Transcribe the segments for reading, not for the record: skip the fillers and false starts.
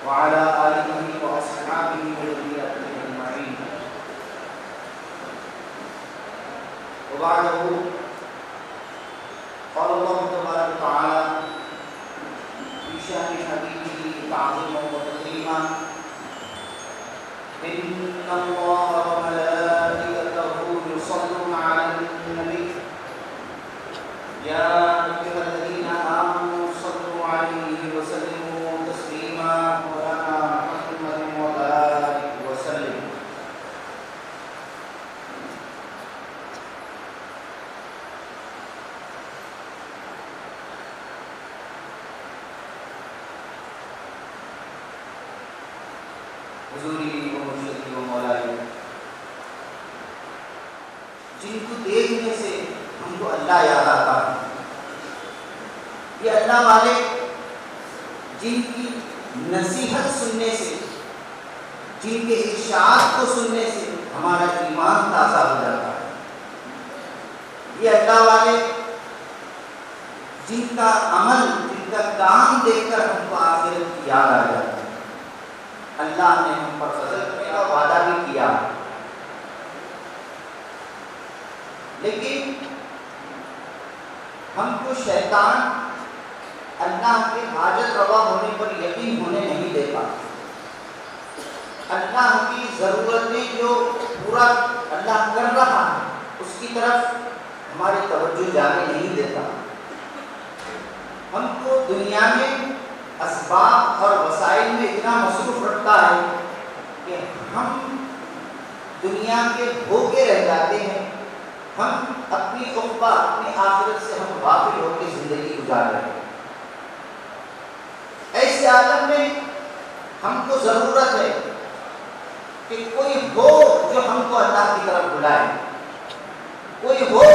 وعلى آله وأصحابه وذريته أجمعين. وبعده قال الله تبارك وتعالى في شأن حبيبه تعظيما وتكريما: إن الله وملائكته يصلون على النبي يا أيها الذين آمنوا صلوا عليه وسلموا تسليما وعلى محمد وآله وسلم. حضوری و مرشدی و مولائی، جن کو دیکھنے سے ہم کو اللہ یاد آتا ہے، یہ اللہ والے جن کی نصیحت سننے سے، جن کے ارشاد کو سننے سے ہمارا ایمان تازہ ہو جاتا ہے، یہ اللہ والے جن کا عمل، جن کا کام دیکھ کر ہم کو آخرت کی یاد آ جاتا ہے. اللہ نے ہم پر فضل کیا، وعدہ بھی کیا، لیکن ہم کو شیطان اللہ کے حاجت روا ہونے پر یقین ہونے نہیں دیتا. اللہ کی ضرورتیں جو پورا اللہ کر رہا ہے اس کی طرف ہماری توجہ جانے نہیں دیتا. ہم کو دنیا میں اسباب اور وسائل میں اتنا مصروف رکھتا ہے کہ ہم دنیا کے بھوکے رہ جاتے ہیں. ہم اپنی عقبہ، اپنی آخرت سے ہم غافل ہو کے زندگی گزار رہے ہیں. ایسے عالم میں ہم کو ضرورت ہے کہ کوئی ہو جو ہم کو اللہ کی طرف بلائے، کوئی ہو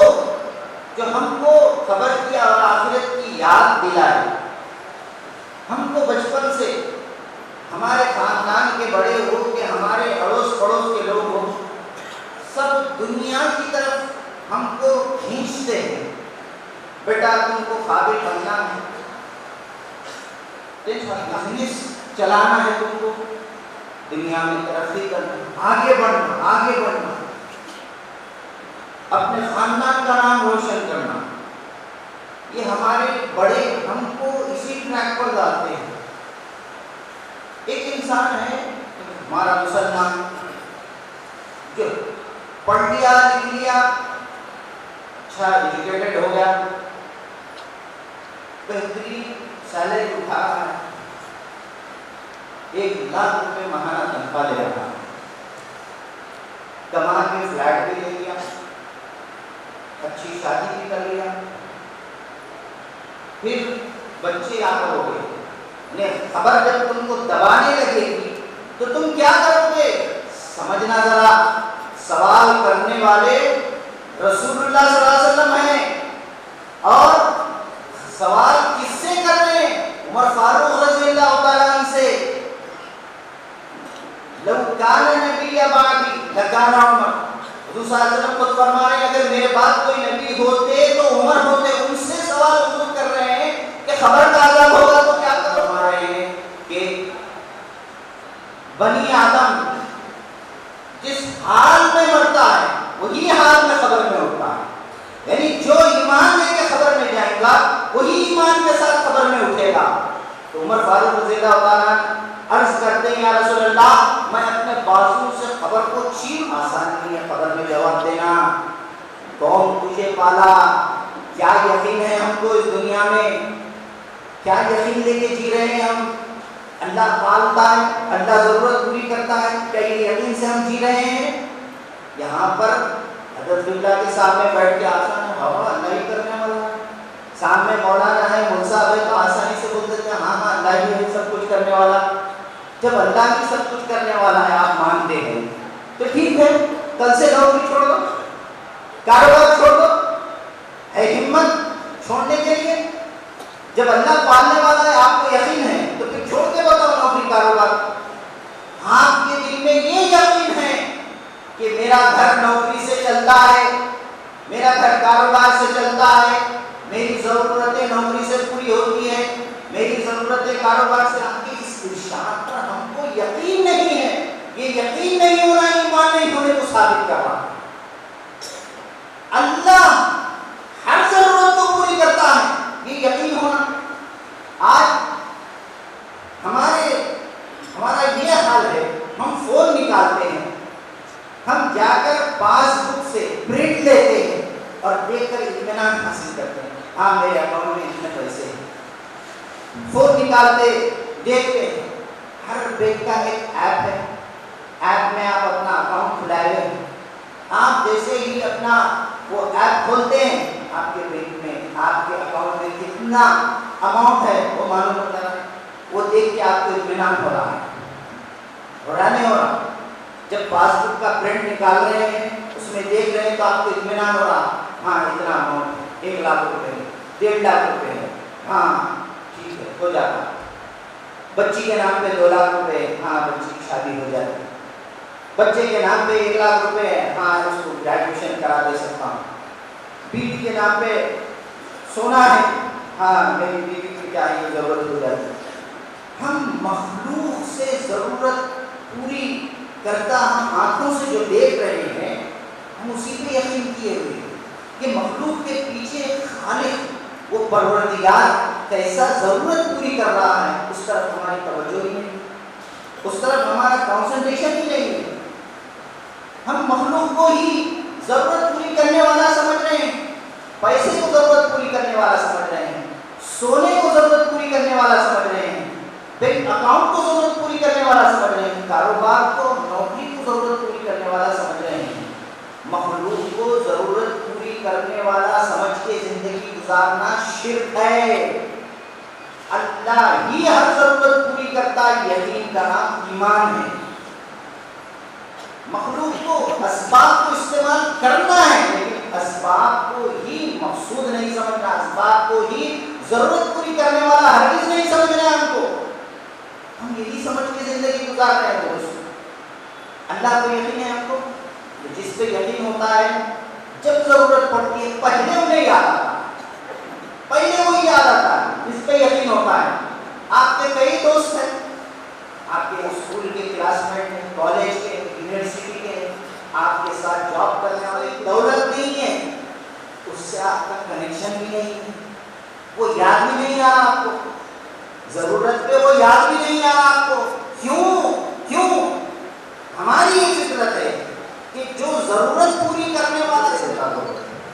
جو ہم کو خبر کی اور آخرت کی یاد دلائے. ہم کو بچپن سے ہمارے خاندان کے بڑے ہو کہ ہمارے اڑوس پڑوس کے لوگ ہوں، سب دنیا کی طرف ہم کو کھینچتے ہیں. بیٹا تم کو قابل بننا ہے، بزنس چلانا ہے، تم کو دنیا میں ترقی کرنا، آگے بڑھنا، آگے بڑھنا، اپنے خاندان کا نام روشن کرنا. یہ ہمارے بڑے ہم کو اسی ٹریک پر لاتے ہیں. ایک انسان ہے ہمارا مسلمان جو پڑھ لیا، لکھ لیا، اچھا ایجوکیٹڈ ہو گیا، بہترین سیلری اٹھا رہا ہے، 1,00,000 روپے ماہانہ تنخواہ لے رہا ہے، کما کے فلیٹ بھی لے لیا، اچھی شادی بھی کر لیا، پھر بچے آپ ہو گئے. خبر جب تم کو دبانے لگے گی تو تم کیا کرو گے؟ سمجھنا ذرا، سوال کرنے والے رسول اللہ صلی اللہ علیہ وسلم ہیں، اور سوال کس سے کر رہے ہیں؟ عمر فاروق رضی اللہ تعالیٰ عنہ سے. لو کان نبی بعدی لکان عمر. حضور صلی اللہ علیہ وسلم خود فرما رہے ہیں اگر میرے بعد کوئی نبی ہوتے تو عمر ہوتے. ان سے سوال حضور کر رہے ہیں کہ خبر کا عذاب ہوگا تو کیا کرو؟ فرما رہے ہیں کہ بنی آدم جس حال میں مرتا ہے وہی حال میں خبر میں اٹھتا ہے. یعنی جو ایمان لے کے خبر میں جائے گا وہی ایمان کے ساتھ خبر میں اٹھے گا. تو عمر فاروق رضی اللہ تعالیٰ عرض کرتے ہیں یا رسول اللہ میں اپنے بازو سے خبر کو چھین. آسان نہیں ہے خبر میں جواب دینا. کون تجھے پالا؟ کیا یقین ہے ہم کو اس دنیا میں؟ کیا یقین لے کے جی رہے ہیں ہم؟ اللہ پالتا ہے، اللہ ضرورت پوری کرتا ہے، کیا یہ یقین سے ہم جی رہے ہیں؟ یہاں پر حضرت اللہ کے سامنے بیٹھ کے آسان ہے، ہاں اللہ ہی کرنے والا ہے. سامنے مولانا ہے، ملزا ہے تو آسانی سے بول دیتے ہیں ہاں ہاں اللہ ہی ہے سب کچھ کرنے والا. جب اللہ ہی سب کچھ کرنے والا ہے آپ مانتے ہیں تو ٹھیک ہے، کل سے نوکری چھوڑ دو، کاروبار چھوڑ دو. ہے ہمت چھوڑنے کے لیے؟ جب اللہ پالنے والا ہے آپ کو یقین ہے تو پھر چھوڑ کے بتاؤ نوکری کاروبار. آپ کے دل میں یہ یقین ہے کہ میرا گھر نوکری سے چلتا ہے، میرا گھر کاروبار سے چلتا ہے، میری ضرورتیں نوکری سے پوری ہوتی ہیں، میری ضرورتیں کاروبار سے. آپ کے اس ارشاد پر ثابت کر رہا ہے۔ اللہ ہر ضرورت کو پوری کرتا ہے، یہ یقین ہونا۔ آج ہمارا یہ حال ہے، ہم فون نکالتے ہیں، ہم جا کر پاس بک سے پرنٹ لیتے ہیں اور دیکھ کر اطمینان حاصل کرتے ہیں، ہاں میرے اکاؤنٹ میں اتنے پیسے ہیں۔ فون نکالتے دیکھتے ہیں، ہر بینک کا ایک ایپ ہے، ایپ میں آپ اپنا اکاؤنٹ کھلائے ہوئے ہیں، آپ جیسے ہی اپنا وہ ایپ کھولتے ہیں، آپ کے بینک میں آپ کے اکاؤنٹ میں کتنا اماؤنٹ ہے وہ معلوم ہوتا ہے، وہ دیکھ کے آپ کو اطمینان ہو رہا ہے، ہو رہا نہیں ہو رہا؟ جب پاس بک کا پرنٹ نکال رہے ہیں، اس میں دیکھ رہے ہیں تو آپ کو اطمینان ہو رہا، ہاں اتنا اماؤنٹ ہے، 1 لاکھ روپے ہے، 1.5 لاکھ روپے ہے، ہاں ٹھیک ہے ہو جاتا۔ بچی کے نام پہ 2 لاکھ روپے، ہاں بچی کی شادی ہو جاتی۔ بچے کے نام پہ 1 لاکھ روپے ہے، ہاں اس کو گریجویشن کرا دے سکتا ہوں۔ بیوی کے نام پہ سونا ہے، ہاں میری بیوی کی کیا یہ ضرورت ہو جاتی۔ ہم مخلوق سے ضرورت پوری کرتا ہم آنکھوں سے جو دیکھ رہے ہیں، ہم اسی پہ یقین کیے ہوئے ہیں کہ مخلوق کے پیچھے خالق وہ پروردگار کیسا ضرورت پوری کر رہا ہے، اس طرف ہماری توجہ ہی نہیں، اس طرف ہمارا کانسنٹریشن ہی نہیں ہے۔ ہم مخلوق کو ہی ضرورت پوری کرنے والا سمجھ رہے ہیں، پیسے کو ضرورت پوری کرنے والا سمجھ رہے ہیں، سونے کو ضرورت پوری کرنے والا سمجھ رہے ہیں، بینک اکاؤنٹ کو ضرورت پوری کرنے والا سمجھ رہے ہیں، کاروبار کو نوکری کو ضرورت پوری کرنے والا سمجھ رہے ہیں۔ مخلوق کو ضرورت پوری کرنے والا سمجھ کے زندگی گزارنا شرک ہے۔ اللہ ہی ہر ضرورت پوری کرتا، یقین کا نام ایمان ہے۔ مخلوق کو اسباب کو استعمال کرنا ہے، لیکن اسباب کو ہی مقصود نہیں سمجھنا، اسباب کو ہی ضرورت پوری کرنے والا ہرگز نہیں سمجھنا ہے۔ ہم کو ہم یہی سمجھ کے زندگی گزار رہے ہیں دوست۔ اللہ کو یقین ہے ہم کو، جس پہ یقین ہوتا ہے جب ضرورت پڑتی ہے پہلے انہیں یاد آتا ہے، پہلے وہی یاد آتا ہے جس پہ یقین ہوتا ہے۔ آپ کے کئی دوست ہیں، آپ کے اسکول کے کلاس میٹ ہیں، کالج کے، یونیورسٹی کے، آپ کے ساتھ جاب کرنے والے، دولت نہیں ہے، اس سے آپ کا کنیکشن بھی نہیں ہے، وہ یاد بھی نہیں آ رہا آپ کو، ضرورت پہ وہ یاد بھی نہیں آ رہا آپ کو۔ کیوں؟ ہماری یہ فطرت ہے کہ جو ضرورت پوری کرنے والا ہے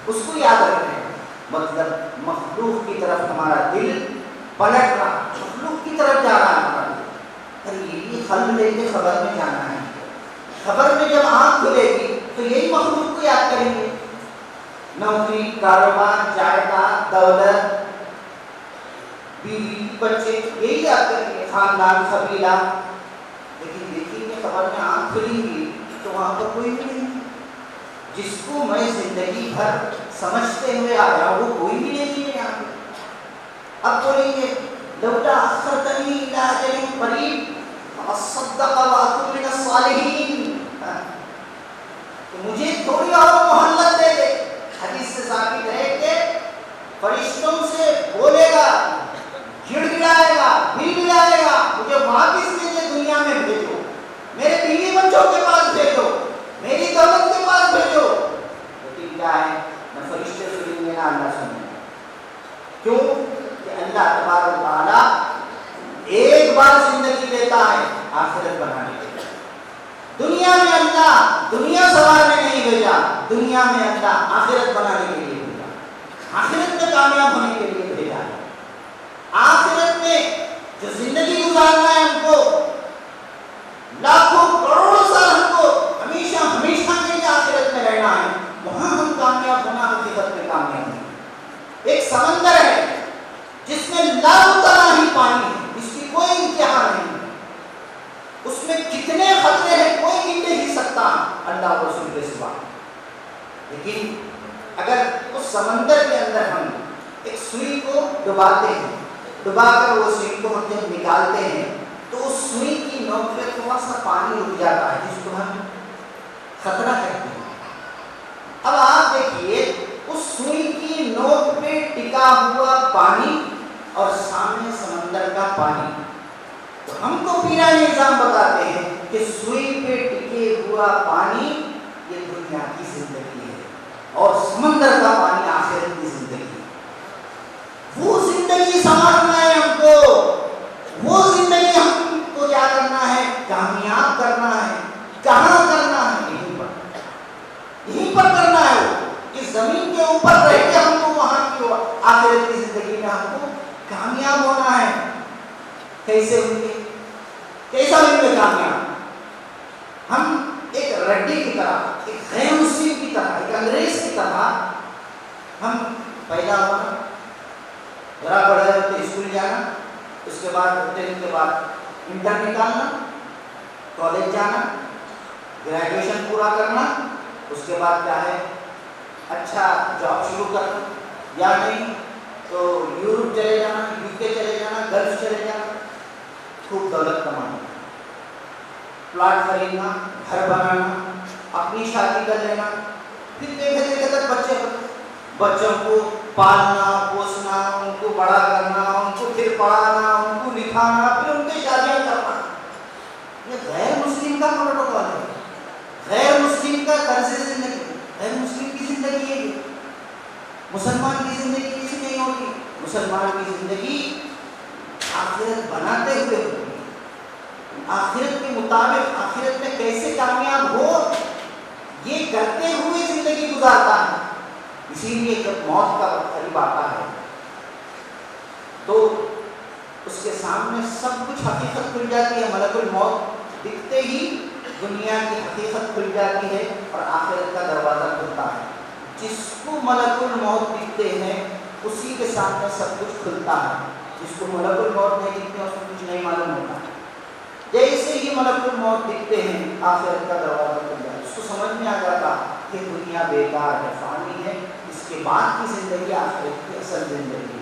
اس کو یاد رکھیں، مطلب مخلوق کی طرف ہمارا دل پلٹ رہا، مخلوق کی طرف جا رہا ہے ہمارا دل۔ اور یہی قلب لے کے خبر میں جانا ہے، خبر میں جب آنکھ کھلے گی تو یہی مخلوق کو یاد کریں گے، نوکری، کاروبار، جائیداد، دولت، بیوی، بچے، یہی یاد کریں گے، خاندان، قبیلہ۔ لیکن دیکھیں گے خبر میں آنکھ کھلیں گی تو وہاں پر کوئی بھی نہیں، جس کو میں زندگی بھر سمجھتے ہوئے آیا وہ کوئی بھی نہیں ہے یہاں پہ۔ اب بولیں گے لولا اخرتنی الی اجل قریب اصدق واکن من الصالحین، تو مجھے تھوڑی اور مہلت دے دے۔ حدیث سے ثابت ہے کہ فرشتوں سے بولے گا، گڑ گڑائے گا، بل بلائے گا، مجھے واپس مجھے دنیا میں بھیجو، میرے بیوی بچوں کے پاس بھیجو، میری دولت کے پاس بھیجو۔ لیکن کیا ہے، نہ فرشتے سنیں گے نہ اللہ سنیں گے۔ کیوں؟ کہ اللہ تبارک و تعالیٰ ایک بار زندگی دیتا ہے آخرت بنانے کے لیے۔ دنیا میں اللہ دنیا سنوارنے نہیں بھیجا، دنیا میں اللہ آخرت بنانے کے لیے بھیجا، آخرت میں کامیاب ہونے کے لیے بھیجا ہے۔ آخرت میں جو زندگی گزارنا ہے ہم کو، لاکھوں کروڑوں سال ہم کو ہمیشہ کے لیے آخرت میں رہنا ہے، وہاں ہم کامیاب ہونا، حقیقت میں کامیاب ہونا۔ ایک سمندر ہے جس میں لاکھ ہی پانی ہے، اس کی کوئی انتہا نہیں، اس میں کتنے خطرے ہیں کوئی گن نہیں سکتا اللہ و رسول کے سوا۔ لیکن اگر اس سمندر کے اندر ہم ایک سوئی کو ڈباتے ہیں، ڈبا کر وہ سوئی کو ہم جب نکالتے ہیں تو اس سوئی کی نوک پہ تھوڑا سا پانی رک جاتا ہے جس کو ہم خطرہ کہتے ہیں۔ اب آپ دیکھیے اس سوئی کی نوک پہ ٹکا ہوا پانی اور سامنے سمندر کا پانی، تو ہم کو پیرا نظام بتاتے ہیں کہ سوئی پہ ٹکے ہوا پانی یہ اور سمندر کا پانی آخرت کی زندگی. وہ زندگی سنوارنا ہے ہم کو، وہ زندگی ہم کو کیا کرنا ہے؟ کامیاب کرنا ہے. کہاں کرنا ہے؟ یہیں پر، یہیں پر کرنا ہے. اس زمین کے اوپر رہ کے ہم کو وہاں کی آخرت کی زندگی میں ہم کو کامیاب ہونا ہے. کیسے ہوں گے؟ کیسا ہوں گے کامیاب؟ ہم ایک رڈی کی طرح، ایک غیر مسلم کی طرح، ایک انگریز کی طرح ہم پیدا ہونا، ذرا بڑے ہوتے اسکول جانا، اس کے بعد 10 کے بعد انٹر نکالنا، کالج جانا، گریجویشن پورا کرنا، اس کے بعد کیا ہے اچھا جاب شروع کرنا، یا نہیں تو یورپ چلے جانا، UK چلے جانا، گلف چلے جانا، خوب دولت کمانا، پلاٹ خریدنا، گھر بنانا، اپنی شادی کر لینا، پھر دیکھتے دیکھتے تک بچوں کو پالنا پوسنا، ان کو بڑا کرنا، ان کو پھر پڑھانا، ان کو لکھانا، پھر ان کی شادیاں کرنا. یہ غیر مسلم کا پروٹوکول ہے، غیر مسلم کا طرز زندگی. غیر مسلم کی زندگی ہے. مسلمان کی زندگی کسی نہیں ہوتی. مسلمان کی زندگی آخرت بناتے ہوئے ہوتی ہے. آخرت کے مطابق آخرت میں کیسے کامیاب ہو یہ کرتے ہوئے زندگی گزارتا ہے. اسی لیے جب موت کا وقت قریب آتا ہے تو اس کے سامنے سب کچھ حقیقت کھل جاتی ہے. ملک الموت دکھتے ہی دنیا کی حقیقت کھل جاتی ہے اور آخرت کا دروازہ کھلتا ہے. جس کو ملک الموت دکھتے ہیں اسی کے سامنے سب کچھ کھلتا ہے. جس کو ملک الموت نہیں دکھتے اس کو کچھ نہیں معلوم ہوتا. جیسے ہی ملک الموت دکھتے ہیں آخرت کا دروازہ کھل جاتا ہے. اس کو سمجھ میں آ جاتا کہ دنیا بیکار ہے، فانی ہے، اس کے بعد کی زندگی آخرت کی اصل زندگی ہے.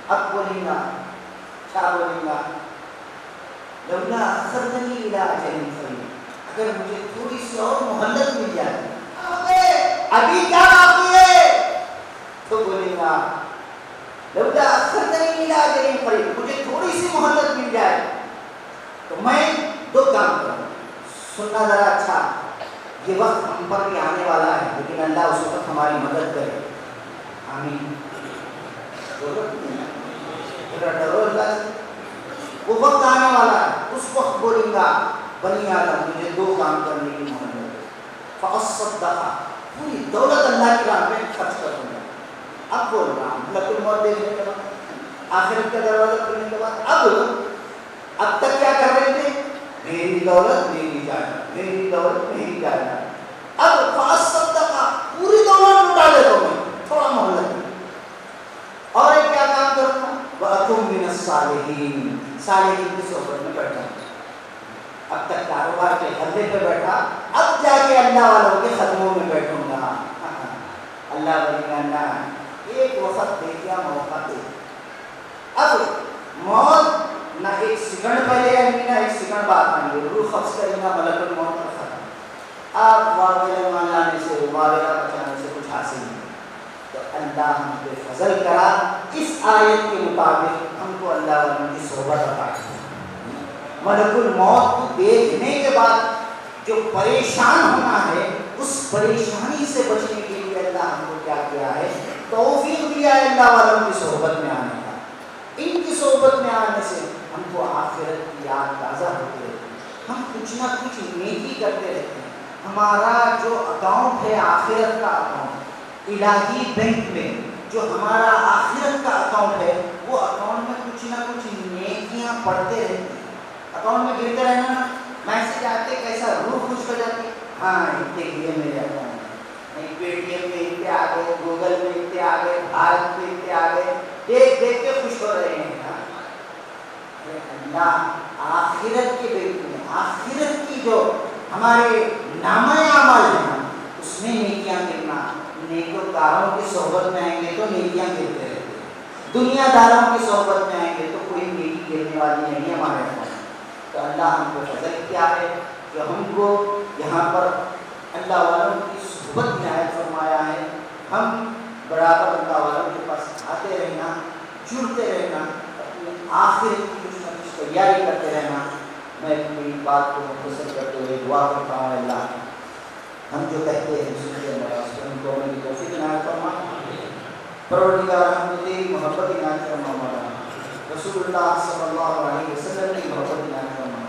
اب بولیں گا کیا بولیں گا؟ لولا اخرتنی الی اجل قریب، اگر مجھے تھوڑی سی اور مہلت مل جائے، ابھی کیا باقی ہے؟ تو بولے گا لولا اخرتنی الی اجل قریب، مجھے تھوڑی سی مہلت مل جائے تو میں 2 کام کروں. سننا ذرا اچھا، یہ وقت ہم پر بھی آنے والا ہے لیکن اللہ اس وقت ہماری مدد کرے. آمین. ڈرو اللہ سے. وہ وقت آنے والا ہے، اس وقت بولیں گا بنی آدم مجھے 2 کام کرنے کی مہلت ہے. فاصدق، پوری دولت اللہ کی راہ میں خرچ کر دوں گا. اب بول رہا ہوں ملک الموت دیکھنے کے بعد، آخرت کا دروازہ کھلنے کے بعد، اب تک کیا کر رہے تھے؟ میری دولت میری جائیداد، میری دولت میری جائیداد. اب فاصدق، پوری دولت لٹا دیتا ہوں میں، تھوڑا مہلت. اور ایک کیا کام کروں گا؟ وَأَكُن مِّنَ الصَّالِحِينَ، صالحین کی صحبت میں بیٹھا. اب تک کاروبار کے حلے پہ بیٹھا، اب جا کے اللہ والوں کے قدموں میں بیٹھوں گا. اللہ بولے گا ایک وقت دے دیا، موقع دے. اب موت نہ 1 سیکنڈ پہلے آئیں گی نہ 1 سیکنڈ بعد آئیں گے. روح قبض کرے گا ملک الموت کا ختم. آپ واویلا ماننے سے، واویلا بچانے سے کچھ حاصل نہیں. تو اللہ ہم پہ فضل کرا، اس آیت کے مطابق ہم کو اللہ والوں کی صحبت عطا کی. ملک الموت کو دیکھنے کے بعد جو پریشان ہونا ہے اس پریشانی سے بچنے کے لیے اللہ ہم کو کیا کیا ہے؟ توفیق دیا ہے اللہ والوں کی صحبت میں آنے کا. ان کی صحبت میں آنے سے ہم کو آخرت کی یاد تازہ ہوتی ہے. ہم کچھ نہ کچھ نیکی کرتے رہتے ہیں. ہمارا جو اکاؤنٹ ہے آخرت کا اکاؤنٹ، الہی بینک میں جو ہمارا آخرت کا اکاؤنٹ ہے، وہ اکاؤنٹ میں کچھ نہ کچھ نیکیاں پڑھتے رہتے ہیں. اکاؤنٹ میں گرتے رہنا نا، میسج آتے کیسا روح خوش ہو جاتی ہے. ہاں اتنے لیے میرے اکاؤنٹ میں، پے ٹی ایم میں اتنے آ گئے، گوگل میں اتنے آ گئے، بھارت میں اتنے آ گئے، دیکھ دیکھ کے خوش ہو رہے ہیں. اللہ آخرت کے بینک میں، آخرت کی جو ہمارے نامہ اعمال ہیں اس میں نیکیاں گرنا. نیکوکاروں کی صحبت میں آئیں گے تو نیکیاں گرتے رہتے ہیں. دنیا داروں کی صحبت میں آئیں گے تو کوئی نیکی گرنے والی نہیں ہے ہمارے پاس. تو اللہ ہم کو فضل کیا ہے جو ہم کو یہاں پر اللہ والوں کی صحبت میں عائد فرمایا ہے. ہم برابر اللہ والوں کے پاس آتے رہنا، جڑتے رہنا، اپنی آخرت کی کچھ نہ کچھ تیاری کرتے رہنا. میں اپنی بات کو مختصر کرتے ہوئے دعا کرتا ہوں اللہ ہم جو کہتے ہیں سنتے ہیں ان کو ہونے کی توفیق عنایت فرما. پروردگار ہم تیری محبت عنایت فرما مولانا. رسول اللہ صلی اللہ علیہ وسلم کی محبت عنایت فرما.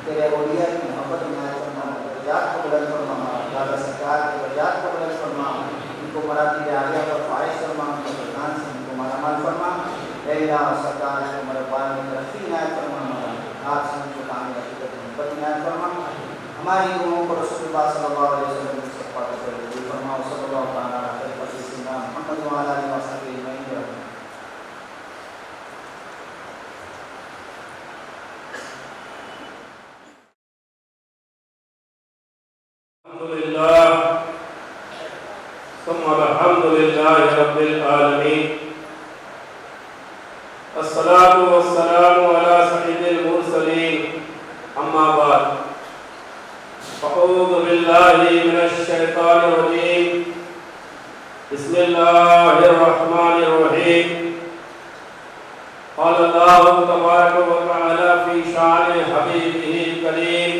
تیرے اولیاء کی محبت عنایت فرما. درجات کو بلند فرما. دادا سرکار کے درجات کو بلند فرما. ان کو مراتب عالیہ پر فائز فرما. ان کو درجان سے ان کو مالا مال فرما. اے اللہ سرکار کے مربان میں ترقی عنایت فرما. آپ سے ان کو تعمیر حقیقت محبت عنایت فرما. ہماری دعاؤں کو رسول اللہ صلی اللہ علیہ وسلم کی صفات پر قبول فرما. صلی اللہ تعالیٰ علیہ سیدنا محمد وعلی آلہ وصحبہ اجمعین. الحمدللہ ثم الحمدللہ رب العالمین. الصلاة والسلام علی سید المرسلین. اما بعد اعوذ باللہ من الشیطان الرجیم. بسم اللہ الرحمن الرحیم. قال اللہ تبارک و تعالی فی شان حبیبہ الکریم.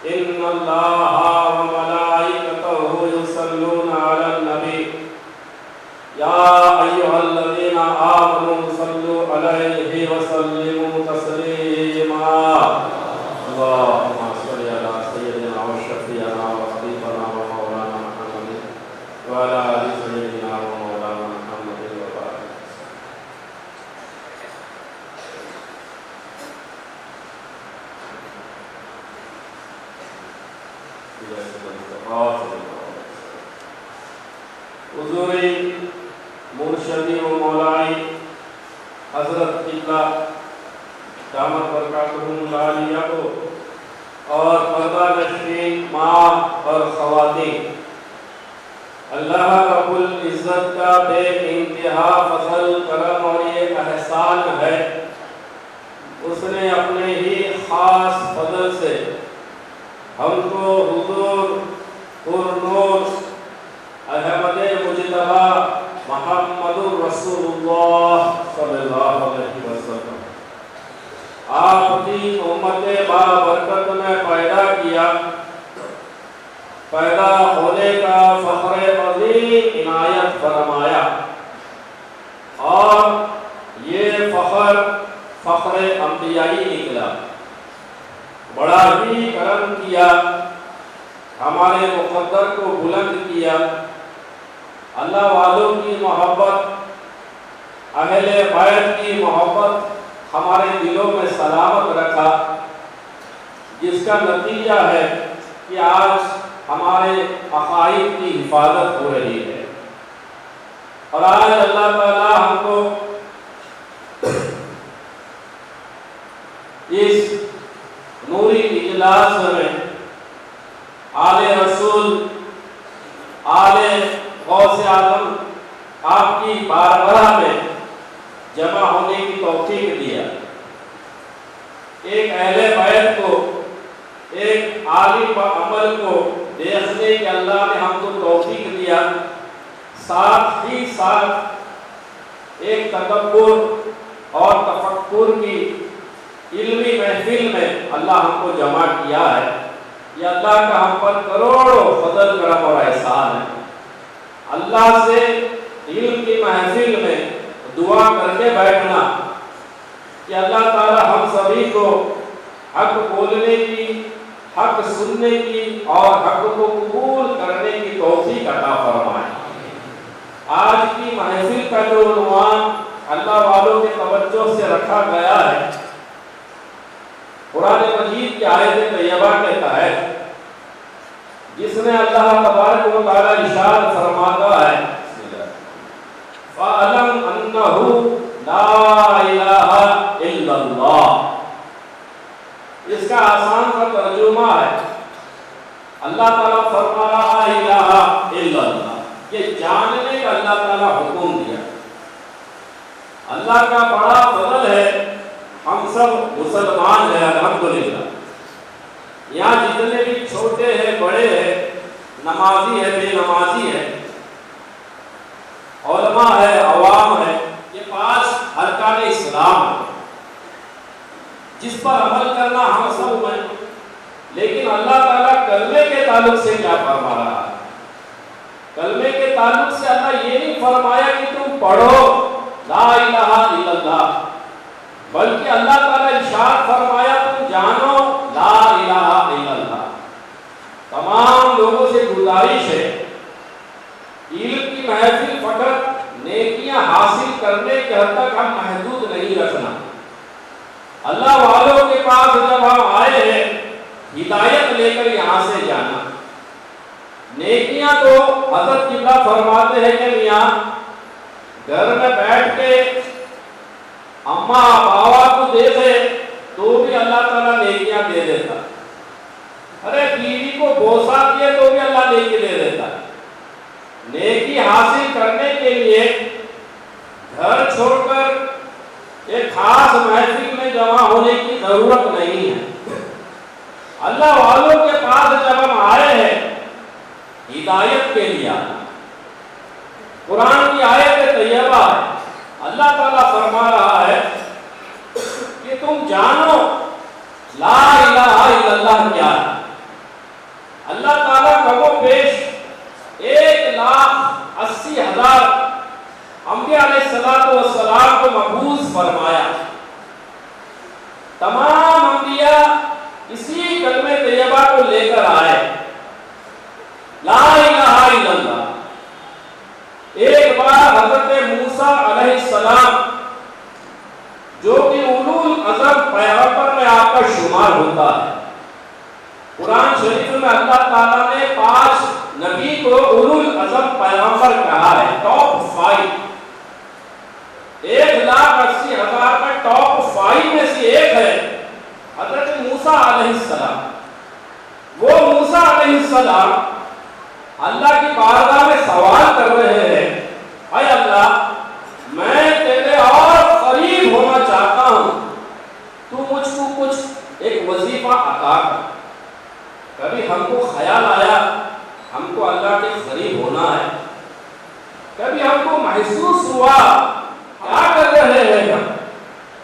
ان اللہ و ملائکتہ یصلون علی النبی یا ایھا الذین آمنوا صلوا علیہ وسلموا تسلیما. اللهم صل علی سیدنا و شفیعنا و حبیبنا و مولانا محمد وعلی آل سیدنا و مولانا محمد وبارک. حضوری مرشدی و مولائی حضرت قبلہ دامت برکاتہم العالیہ کو اور پردہ نشین ماں اور خواتین، اللہ رب العزت کا بے انتہا فضل کرم اور یہ احسان ہے، اس نے اپنے ہی خاص فضل سے ہم کو حضور پرنور احمد مجتبی محمد رسول اللہ صلی اللہ علیہ وسلم آپ کی امت بابرکت میں پیدا کیا. پیدا ہونے کا فخر عظیم عنایت فرمایا اور یہ فخر انبیائی نکلا. بڑا ہی کرم کیا، ہمارے مقدر کو بلند کیا. اللہ والوں کی محبت، اہل بیت کی محبت ہمارے دلوں میں سلامت رکھا، جس کا نتیجہ ہے کہ آج ہمارے عقائد کی حفاظت ہو رہی ہے. اور آج اللہ تعالی ہم کو اس نوری اجلاس میں آل رسول، آل غوث اعظم آپ کی بارگاہ میں جمع ہونے کی توفیق دیا. ایک اہل بیت کو، ایک عالم عمل کو دیکھنے کے اللہ نے ہم کو توفیق دیا. ساتھ ہی ساتھ ایک تدبر اور تفکر کی علمی محفل میں اللہ ہم کو جمع کیا ہے. یہ اللہ کا ہم پر کروڑوں فضل کرم اور احسان ہے. اللہ سے علم کی محفل میں دعا کر کے بیٹھنا کہ اللہ تعالی ہم سبھی کو حق بولنے کی، حق سننے کی اور حق کو قبول کرنے کی توفیق عطا فرمائے. آج کی محفل کا جو عنوان اللہ والوں کے توجہ سے رکھا گیا ہے، قرآن مجید کی آیت طیبہ کے تحت، جس میں اللہ تبارک و تعالی ارشاد فرماتا ہے فَأَلَمْ أَنَّهُ لَا إِلَٰهَ إِلَّا اللَّهُ. اس کا آسان سا ترجمہ ہے، اللہ تعالیٰ فرما رہا ہے الہ الا اللہ. یہ جاننے کا اللہ تعالیٰ حکم دیا. اللہ کا بڑا فضل ہے، ہم سب مسلمان ہیں الحمدللہ. یہاں جتنے بھی چھوٹے ہیں، بڑے ہیں، نمازی ہے، بے نمازی ہے، علماء ہے، عوام ہے، یہ 5 ارکان اسلام ہے جس پر عمل کرنا ہم سب میں. لیکن اللہ تعالیٰ کرنے کے تعلق سے کیا فرما رہا ہے؟ کلمے کے تعلق سے اللہ یہ نہیں فرمایا کہ تم پڑھو لا الہ الا اللہ، بلکہ اللہ تعالیٰ ارشاد فرمایا تم جانو لا الہ الا اللہ۔ تمام لوگوں سے گزارش ہے، علم کی محفل فقط نیکیاں حاصل کرنے کے حد تک ہم محدود نہیں رکھنا۔ اللہ والوں کے پاس جب ہم آئے ہیں ہدایت لے کر یہاں سے جانا۔ نیکیاں تو حضرت قبلہ فرماتے ہیں کہ میاں گھر میں بیٹھ کے اماں باوا کو دے دے تو بھی اللہ تعالیٰ نیکیاں دے دیتا، ارے بیوی کو بوسا دیے تو بھی اللہ نیکی دے دیتا۔ نیکی حاصل کرنے کے لیے گھر چھوڑ کر ایک خاص محفل میں جمع ہونے کی ضرورت نہیں ہے۔ اللہ والوں کے پاس جب ہم آئے ہیں ہدایت کے لیے، قرآن کی آیت طیبہ ہے، اللہ تعالیٰ فرما رہا ہے کہ تم جانو لا الہ الا اللہ کیا ہے۔ اللہ تعالیٰ کم و بیش 1,80,000 انبیاء علیہ السلام کو مبعوث فرمایا۔ تمام انبیاء اسی کلمہ طیبہ کو لے کر آئے، لا الہ الا اللہ۔ ایک بار حضرت موسیٰ علیہ السلام جو کہ اولو العزم پیغمبر میں آپ کا شمار ہوتا ہے، قرآن شریف میں اللہ تعالیٰ نے 5 نبی کو اولو العزم پیغمبر کہا ہے، ٹاپ 5۔ 1,80,000 میں ٹاپ 5 میں سے ایک ہے حضرت موسیٰ علیہ السلام۔ وہ موسیٰ علیہ السلام اللہ کی بارگاہ میں سوال کر رہے ہیں، اے اللہ میں تیرے اور قریب ہونا چاہتا ہوں، تو مجھ کو کچھ ایک وظیفہ عطا کر۔ کبھی ہم کو خیال آیا ہم کو اللہ کے قریب ہونا ہے، کبھی ہم کو محسوس ہوا کیا کر رہے ہیں ہم؟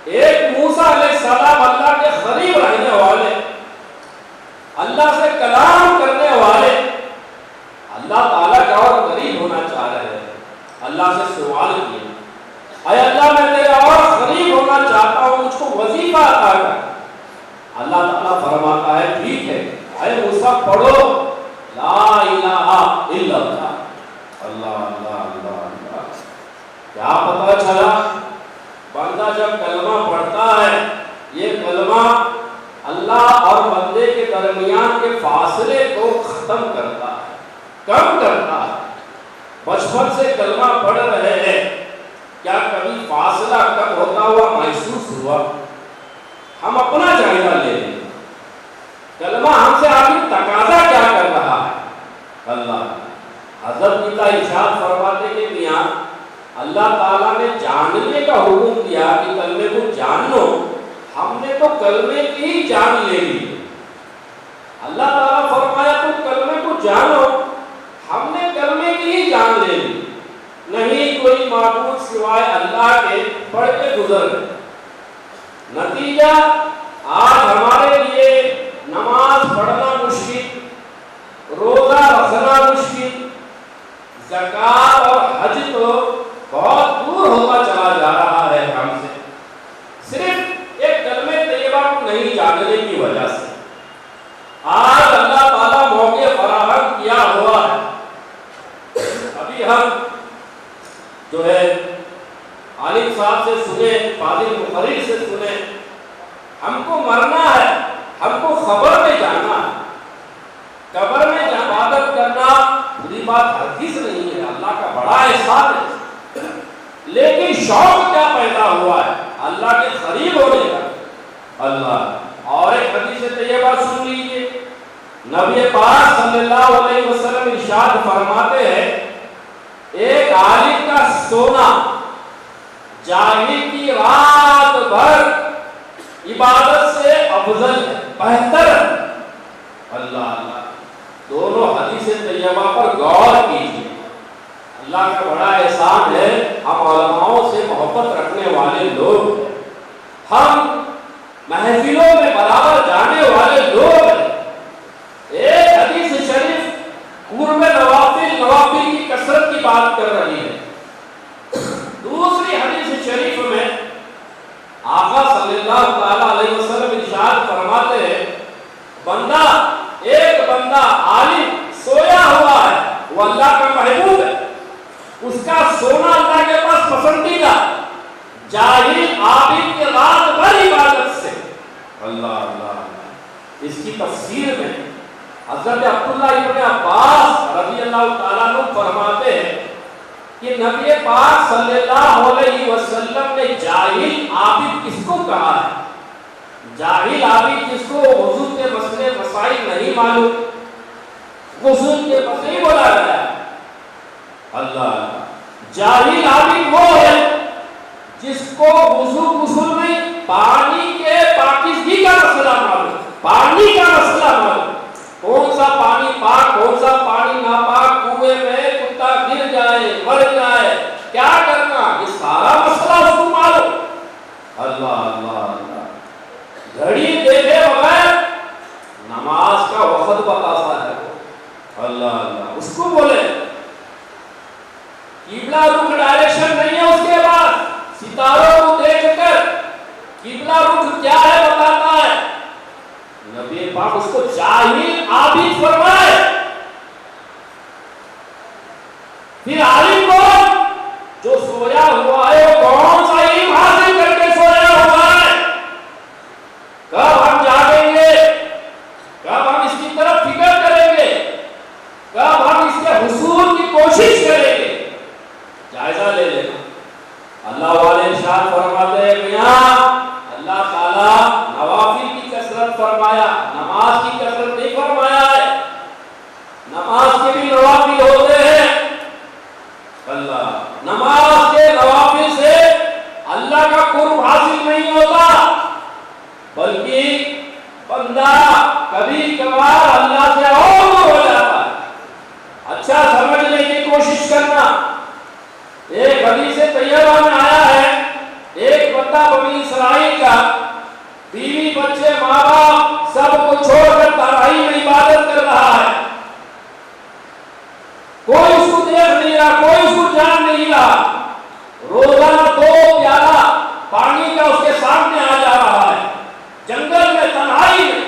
ایک موسیٰ علیہ السلام اللہ کے قریب رہنے والے، اللہ سے کلام کرنے والے، اللہ تعالیٰ کا اور قریب ہونا چاہ رہے ہیں۔ اللہ سے سوال کیا، اے اللہ میں تیرے اور قریب ہونا چاہتا ہوں، مجھ کو وظیفہ عطا کر۔ اللہ تعالیٰ فرماتا ہے ٹھیک ہے، اے موسیٰ پڑھو لا الہ الا اللہ۔ اللہ اللہ اللہ اللہ، کیا پتہ چلا بندہ جب کلمہ پڑھتا ہے، یہ کلمہ اللہ اور بندے کے درمیان کے فاصلے کو ختم کرتا ہے، کم کرتا ہے۔ بچپن سے کلمہ پڑھ رہے ہیں، کیا کبھی فاصلہ کم ہوتا ہوا محسوس ہوا؟ ہم اپنا جائزہ لے لیں، کلمہ ہم سے آگے تقاضا کیا کر رہا ہے؟ اللہ حضرت اللہ ارشاد فرماتے کہ میاں اللہ تعالیٰ نے جاننے کا حکم دیا کہ کلمے کو جان لو، ہم نے تو کلمے کی ہی جان لے لی۔ اللہ تعالیٰ فرمایا تم کلمے کو جانو، ہم نے کلمے کی ہی جان لے لی، نہیں کوئی معبود سوائے اللہ کے پڑھ کے گزر گئے۔ نتیجہ آج ہمارے لیے نماز پڑھنا مشکل، روزہ رکھنا مشکل، زکوٰۃ اور حج تو بہت دور ہوتا چلا جا رہا ہے ہم سے، صرف ایک کلمہ طیبہ کو نہیں جاننے کی وجہ سے۔ آج اللہ تعالیٰ موقع فراہم کیا ہوا ہے، ابھی ہم جو ہے عالم صاحب سے سنے، فاضل مقرر سے سنے، ہم کو مرنا ہے، ہم کو خبر میں جانا ہے۔ قبر میں عبادت کرنا بری بات ہرگز نہیں ہے، اللہ کا بڑا احسان ہے، لیکن شوق کیا پیدا ہوا ہے؟ اللہ کے قریب ہونے کا۔ اللہ اور ایک حدیث طیبہ سن لیجیے، نبی پاک صلی اللہ علیہ وسلم ارشاد فرماتے ہیں ایک عالم کا سونا جاہل کی رات بھر عبادت سے افضل ہے، بہتر ہے۔ اللہ اللہ، دونوں حدیث طیبہ پر غور کیجیے۔ اللہ کا بڑا احسان ہے، ہم علماؤں سے محبت رکھنے والے لوگ ہیں، ہم محفلوں میں برابر جانے والے لوگ ہیں۔ ایک حدیث شریف قرب نوافل کی وہ اللہ کا محبوب ہے، اس کا سونا اللہ کے پاس پسندیدہ، جاہل عابد کے رات بھر عبادت سے۔ اللہ اللہ، اس کی تفسیر میں حضرت عبداللہ ابن عباس رضی اللہ تعالیٰ عنہ فرماتے ہیں کہ نبی پاک صلی اللہ علیہ وسلم نے جاہل عابد کس کو کہا ہے؟ جاہل عابد جس کو وضو کے مسئلے مسائل نہیں معلوم، وضو کے مسئلے بولا گیا ہے۔ اللہ، جاہل عابد وہ ہے جس کو وضو غسل میں پانی کے پاکیزگی کا مسئلہ معلوم، پانی کا مسئلہ معلوم، کون سا پانی پاک کون سا پانی ناپاک، کنویں میں کتا گر جائے مر جائے کیا کرنا، یہ سارا مسئلہ اس کو معلوم۔ اللہ اللہ اللہ، گھڑی دیکھے بغیر نماز کا وقت بتاتا ہے۔ اللہ اللہ، اس کو بولے قبلہ رخ ڈائریکشن نہیں ہے، اس کے بعد ستاروں کو دیکھ کر قبلہ رخ کیا ہے بتاتا ہے۔ نبی پاک اس کو جاہل عابد فرمائے۔ پھر عالم کون؟ جو سویا ہوا ہے، وہ کون سا علم حاصل کر کے سویا ہوا ہے؟ کب ہم جاگیں گے؟ کب ہم اس کی طرف فکر کریں گے؟ کب ہم اس کے حصول کی کوشش کریں گے؟ جائزہ لے لینا۔ اللہ والے ارشاد فرماتے ہیں میاں اللہ تعالیٰ نوافل کی کثرت فرمایا، نماز کی کثرت نہیں فرمایا ہے۔ نماز کے بھی نوافل ہوتے ہیں۔ اللہ، نماز کے نوافل سے اللہ کا قرب حاصل نہیں ہوتا، بلکہ بندہ کبھی کبھار اللہ سے اور دور ہو جاتا ہے۔ اچھا سمجھنے کی کوشش کرنا۔ ایک حدیث طیبہ میں آیا ہے، ایک بندہ بنی اسرائیل کا بیوی بچے ماں باپ سب کو چھوڑ کر تراویح میں عبادت کر رہا ہے۔ کوئی اس کو دیکھ نہیں رہا، کوئی اس کو جان نہیں رہا۔ روزانہ 2 پیالہ پانی کا اس کے سامنے آ جا رہا ہے، جنگل میں تنہائی میں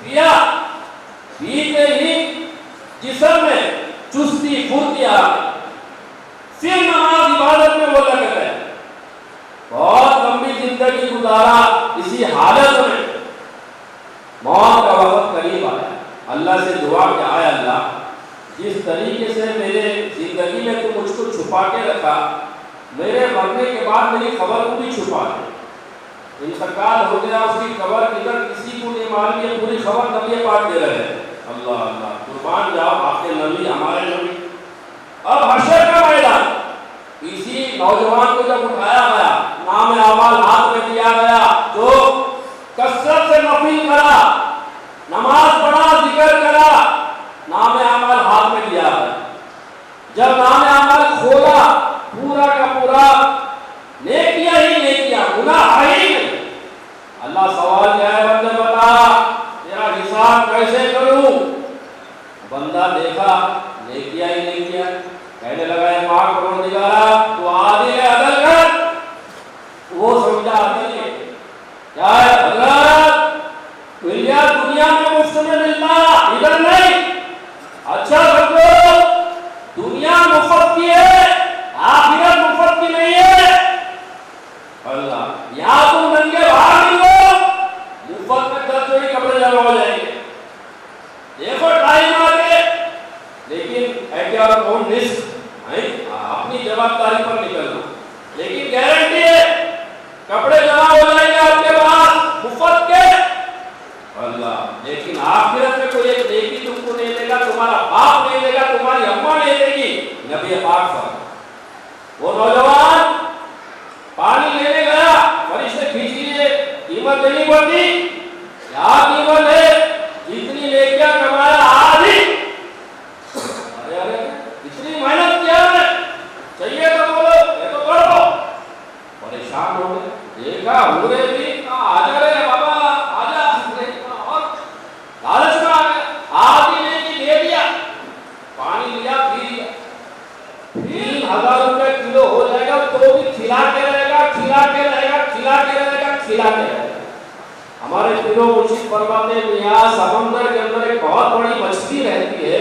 پیا، پیتے ہی جسم میں چستی پھرتی آ گئی، پھر نماز عبادت میں وہ لگ گئے۔ بہت لمبی زندگی گزارا اسی حالت میں، موت کا وقت قریب آیا۔ اللہ سے دعا کہ آئے اللہ، جس طریقے سے میرے زندگی میں تو مجھ کو چھپا کے رکھا، میرے مرنے کے بعد میری خبر کو بھی چھپا دے۔ انتقال ہو گیا، اس کی خبر کدھر کسی کو نہیں معلوم، یہ پوری خبر نبی پاک دے رہے ہیں۔ اللہ اللہ، قربان جاؤ آپ کے نبی، ہمارے نبی۔ اب حشر کا میدان، کسی نوجوان کو جب اٹھایا گیا، نام اعمال ہاتھ میں دیا گیا، جو کثرت سے نفل کرا، نماز پڑھا، ذکر کرا، نام اعمال ہاتھ میں دیا گیا۔ جب نام اعمال کھولا، پورا کا پورا نیکیاں ہی نیکیاں، گناہ ہی نہیں۔ اللہ سوال کیا ہے، بندے بتا تیرا حساب کیسے کروں؟ بندہ دیکھا نیکیاں ہی نیکیاں، کہنے لگا ہے پاک پروردگارا تو عادل عدل کر۔ وہ سمجھا عادل ہے کیا ہے؟ حضرت دنیا میں مفت میں ملنا ادھر نہیں، اچھا سمجھو دنیا مفت کی ہے، آخرت مفت کی نہیں ہے۔ اللہ، یہاں تم ننگے باہر نکلو، مفت میں 10 جوڑی کپڑے جمع ہو جائیں گے، دیکھو ٹائم آ گئے، لیکن احتیاط کون رسک اپنی جوابداری پر نکلنا، لیکن گارنٹی ہے کپڑے جمع ہو جائیں گے آپ کے پاس مفت کے۔ اللہ، لیکن آخرت میں کوئی ایک نیکی تم کو نہیں دے گا، تمہارا باپ نہیں دے گا، تمہاری اماں نہیں دے گی۔ نبی پاک فرمایا، وہ نوجوان پانی لینے گیا، فرشتے کھینچ لیے، قیمت دینی پڑتی، کیا قیمت ہے؟ جتنی نیکیاں کمایا آدھی۔ ارے ارے اتنی محنت کیا ہے، چاہیے تو بولو، یہ تو کرو۔ پریشان ہو گئے، دیکھا ہورے بھی آجا رہے بابا آجا، اور لالچ میں آ گئے، آدھی نیکی دے دیا، پانی لیا پی لیا۔ 3000 روپے کلو ہو جائے گا تو بھی کھلا کے رہے گا، کھلا کے رہے گا، کھلا کے رہے گا، کھلا کے رہے گا۔ ہمارے پیرو مرشد فرماتے ہیں میاں سمندر کے اندر ایک بہت بڑی مچھلی رہتی ہے،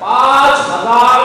5000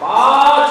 5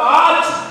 5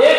1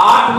8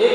1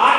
8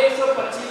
125